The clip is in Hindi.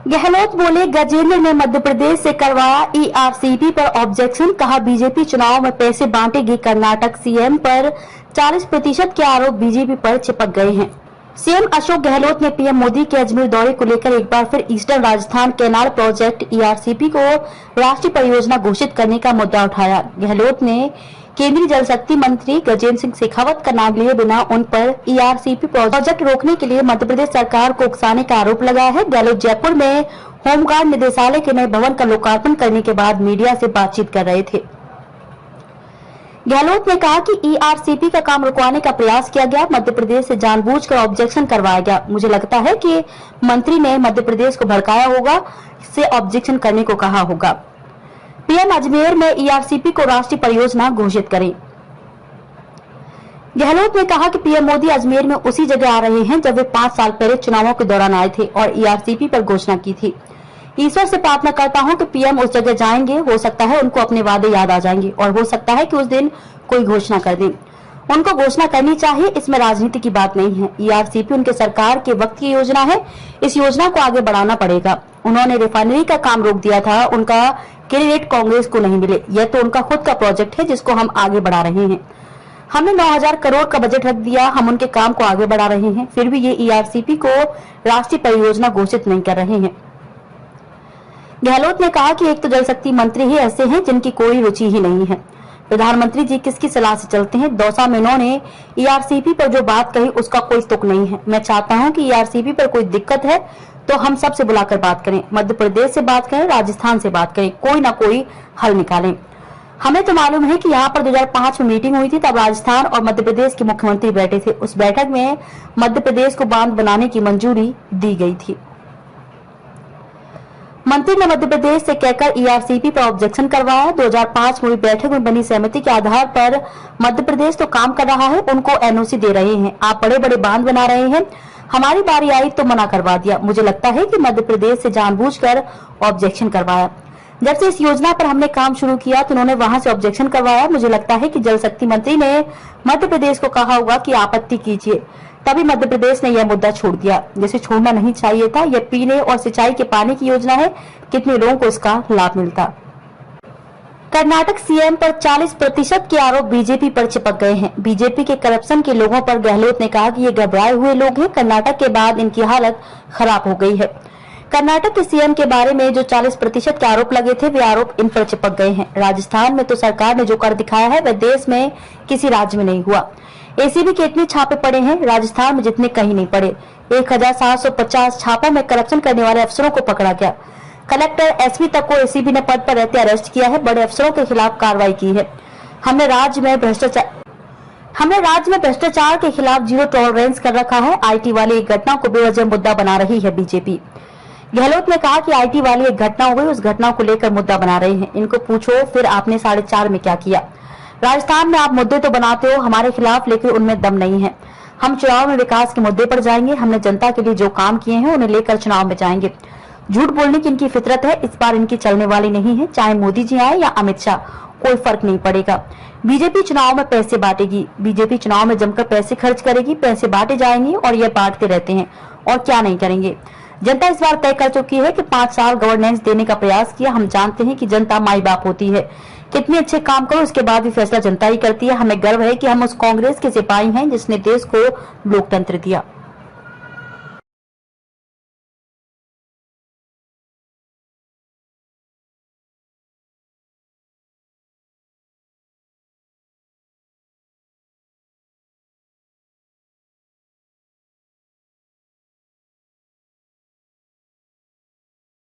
गहलोत बोले, गजेंद्र ने मध्य प्रदेश से करवाया ईआरसीपी पर ऑब्जेक्शन। कहा, बीजेपी चुनाव में पैसे बांटेगी। कर्नाटक सीएम पर 40% के आरोप बीजेपी पर चिपक गए हैं। सीएम अशोक गहलोत ने पीएम मोदी के अजमेर दौरे को लेकर एक बार फिर eastern Rajasthan canal project ERCP को राष्ट्रीय परियोजना घोषित करने का मुद्दा उठाया। गहलोत ने केंद्रीय जल शक्ति मंत्री गजेंद्र सिंह शेखावत का नाम लिए बिना उन पर ईआरसीपी प्रोजेक्ट रोकने के लिए मध्य प्रदेश सरकार को उकसाने का आरोप लगाया है। गहलोत जयपुर में होमगार्ड निदेशालय के नए भवन का लोकार्पण करने के बाद मीडिया से बातचीत कर रहे थे। गहलोत ने कहा कि ईआरसीपी का काम रुकवाने का प्रयास किया गया, मध्य प्रदेश से जानबूझकर ऑब्जेक्शन करवाया गया। मुझे लगता है कि मंत्री ने मध्य प्रदेश को भड़काया होगा, इससे ऑब्जेक्शन करने को कहा होगा। पीएम अजमेर में ईआरसीपी को राष्ट्रीय परियोजना घोषित करें। गहलोत ने कहा कि पीएम मोदी अजमेर में उसी जगह आ रहे हैं जब वे 5 साल पहले चुनावों के दौरान आए थे और ईआरसीपी पर घोषणा की थी। ईश्वर से प्रार्थना करता हूं कि पीएम उस जगह जाएंगे। हो सकता है उनको अपने वादे याद आ जाएंगे और हो सकता है कि उस दिन कोई घोषणा कर दे। उनको घोषणा करनी चाहिए, इसमें राजनीति की बात नहीं है। ईआरसीपी उनके सरकार के वक्त की योजना है, इस योजना को आगे बढ़ाना पड़ेगा। उन्होंने रिफाइनरी का काम रोक दिया था, उनका क्रेडिट कांग्रेस को नहीं मिले। यह तो उनका खुद का प्रोजेक्ट है जिसको हम आगे बढ़ा रहे हैं। हमने 9000 करोड़ का बजट रख दिया, हम उनके काम को आगे बढ़ा रहे हैं, फिर भी ये ईआरसीपी को राष्ट्रीय परियोजना घोषित नहीं कर रहे हैं। गहलोत ने कहा कि एक तो जल शक्ति मंत्री ही ऐसे हैं जिनकी कोई रुचि ही नहीं है। प्रधानमंत्री जी किसकी सलाह से चलते हैं? दौसा में उन्होंने ईआरसीपी पर जो बात कही उसका कोई तुक नहीं है। मैं चाहता हूं कि ईआरसीपी पर कोई दिक्कत है तो हम सबसे बुलाकर बात करें, मध्य प्रदेश से बात करें, राजस्थान से बात करें, कोई ना कोई हल निकालें। हमें तो मालूम है कि यहाँ पर 2005 में मीटिंग हुई थी, तब राजस्थान और मध्य प्रदेश के मुख्यमंत्री बैठे थे। उस बैठक में मध्य प्रदेश को बांध बनाने की मंजूरी दी गई थी। मंत्री ने मध्य प्रदेश से कहकर ईआरसीपी पर ऑब्जेक्शन करवाया। 2005 में हुई बैठक में बनी सहमति के आधार पर मध्य प्रदेश तो काम कर रहा है, उनको एनओसी दे रहे हैं। आप बड़े बड़े बांध बना रहे हैं, हमारी बारी आई तो मना करवा दिया। मुझे लगता है कि मध्य प्रदेश से जानबूझकर ऑब्जेक्शन करवाया। जब से इस योजना पर हमने काम शुरू किया तो उन्होंने वहां से ऑब्जेक्शन करवाया। मुझे लगता है कि जल शक्ति मंत्री ने मध्य प्रदेश को कहा होगा कि आपत्ति कीजिए, तभी मध्य प्रदेश ने यह मुद्दा छोड़ दिया, जिसे छोड़ना नहीं चाहिए था। यह पीने और सिंचाई के पानी की योजना है, कितने लोगों को इसका लाभ मिलता। कर्नाटक सीएम पर 40% के आरोप बीजेपी पर चिपक गए हैं। बीजेपी के करप्शन के लोगों पर गहलोत ने कहा कि ये घबराए हुए लोग हैं। कर्नाटक के बाद इनकी हालत खराब हो गई है। कर्नाटक के सीएम के बारे में जो 40% के आरोप लगे थे, वे आरोप इन पर चिपक गए हैं। राजस्थान में तो सरकार ने जो कर दिखाया है वह देश में किसी राज्य में नहीं हुआ। एसीबी के इतने छापे पड़े हैं, राजस्थान में जितने कहीं नहीं पड़े। 1750 छापों में करप्शन करने वाले अफसरों को पकड़ा गया। कलेक्टर, एसपी तक को एसीबी ने पद पर रहते अरेस्ट किया है। बड़े अफसरों के खिलाफ कार्रवाई की है। हमने राज्य में भ्रष्टाचार के खिलाफ जीरो टॉलरेंस कर रखा है। आईटी वाली एक घटना को बेवजह मुद्दा बना रही है बीजेपी। गहलोत ने कहा कि आईटी वाली एक घटना हो गई, उस घटना को लेकर मुद्दा बना रहे हैं। इनको पूछो फिर आपने 4.5 में क्या किया। राजस्थान में आप मुद्दे तो बनाते हो हमारे खिलाफ, लेकिन उनमें दम नहीं है। हम चुनाव में विकास के मुद्दे पर जाएंगे। हमने जनता के लिए जो काम किए हैं उन्हें लेकर चुनाव में जाएंगे। झूठ बोलने की इनकी फितरत है, इस बार इनकी चलने वाली नहीं है। चाहे मोदी जी आए या अमित शाह, कोई फर्क नहीं पड़ेगा। बीजेपी चुनाव में पैसे बांटेगी। बीजेपी चुनाव में जमकर पैसे खर्च करेगी, पैसे बांटे जाएंगे और ये बांटते रहते हैं और क्या नहीं करेंगे। जनता इस बार तय कर चुकी है कि 5 साल गवर्नेंस देने का प्रयास किया। हम जानते हैं कि जनता माई बाप होती है, कितने अच्छे काम करो उसके बाद भी फैसला जनता ही करती है। हमें गर्व है कि हम उस कांग्रेस के सिपाही हैं जिसने देश को लोकतंत्र दिया।